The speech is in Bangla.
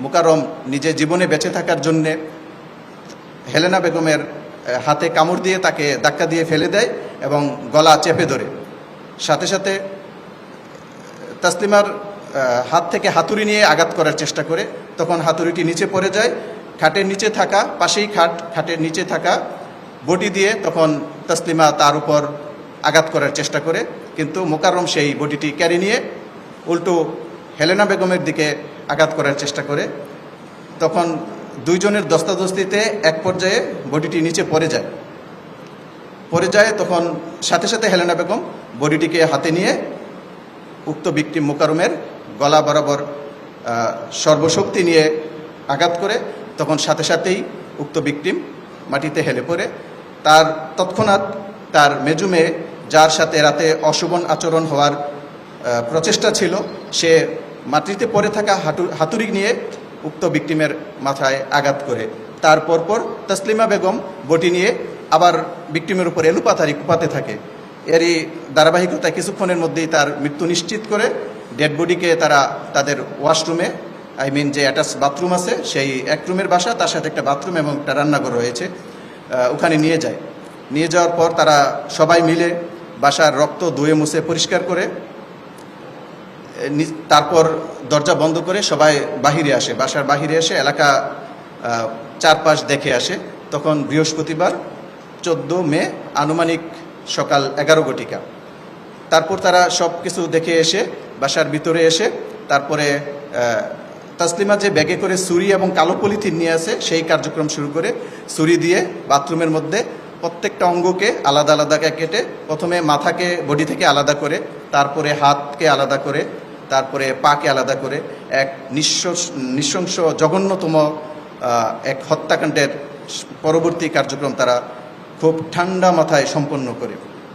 মোকাররম নিজে জীবনে বেঁচে থাকার জন্যে হেলেনা বেগমের হাতে কামড় দিয়ে তাকে ধাক্কা দিয়ে ফেলে দেয় এবং গলা চেপে ধরে। সাথে সাথে তাসলিমার হাত থেকে হাতুড়ি নিয়ে আঘাত করার চেষ্টা করে। তখন হাতুড়িটি নিচে পড়ে যায়। খাটের নিচে থাকা, পাশেই খাটের নিচে থাকা বডি দিয়ে তখন তাসলিমা তার উপর আঘাত করার চেষ্টা করে, কিন্তু মোকাররম সেই বডিটি ক্যারি নিয়ে উল্টো হেলেনা বেগমের দিকে আঘাত করার চেষ্টা করে। তখন দুইজনের দস্তাদস্তিতে এক পর্যায়ে বডিটি নিচে পড়ে যায়। তখন সাথে সাথে হেলেনা বেগম বডিটিকে হাতে নিয়ে উক্ত ভিকটিম মোকাররমের গলা বরাবর সর্বশক্তি নিয়ে আঘাত করে। তখন সাথে সাথেই উক্ত ভিকটিম মাটিতে হেলে পড়ে। তার তৎক্ষণাৎ তার মেজো মেয়ে, যার সাথে রাতে অশোভন আচরণ হওয়ার প্রচেষ্টা ছিল, সে মাটিতে পড়ে থাকা হাতুড়ি নিয়ে উক্ত ভিকটিমের মাথায় আঘাত করে। তার পরপর তাসলিমা বেগম বটি নিয়ে আবার ভিকটিমের উপর এলোপাতাড়ি কুপাতে থাকে। এরই ধারাবাহিকতায় কিছুক্ষণের মধ্যেই তার মৃত্যু নিশ্চিত করে ডেড বডিকে তারা তাদের ওয়াশরুমে, যে অ্যাটাচ বাথরুম আছে, সেই এক রুমের বাসা, তার সাথে একটা বাথরুম এবং একটা রান্নাঘর রয়েছে, ওখানে নিয়ে যায়। নিয়ে যাওয়ার পর তারা সবাই মিলে বাসার রক্ত ধুয়ে মুছে পরিষ্কার করে তারপর দরজা বন্ধ করে সবাই বাহিরে আসে। বাসার বাহিরে এসে এলাকা চারপাশ দেখে আসে। তখন বৃহস্পতিবার 14 মে আনুমানিক সকাল 11 ঘটিকা। তারপর তারা সব কিছু দেখে এসে বাসার ভিতরে এসে তারপরে তাসলিমা যে ব্যাগে করে ছুরি এবং কালো পলিথিন নিয়ে আসে, সেই কার্যক্রম শুরু করে। ছুরি দিয়ে বাথরুমের মধ্যে প্রত্যেকটা অঙ্গকে আলাদা আলাদা কেটে, প্রথমে মাথাকে বডি থেকে আলাদা করে, তারপরে হাতকে আলাদা করে, তারপরে পাকে আলাদা করে এক নৃশংস জঘন্যতম এক হত্যাকাণ্ডের পরবর্তী কার্যক্রম তারা খুব ঠান্ডা মাথায় সম্পন্ন করে।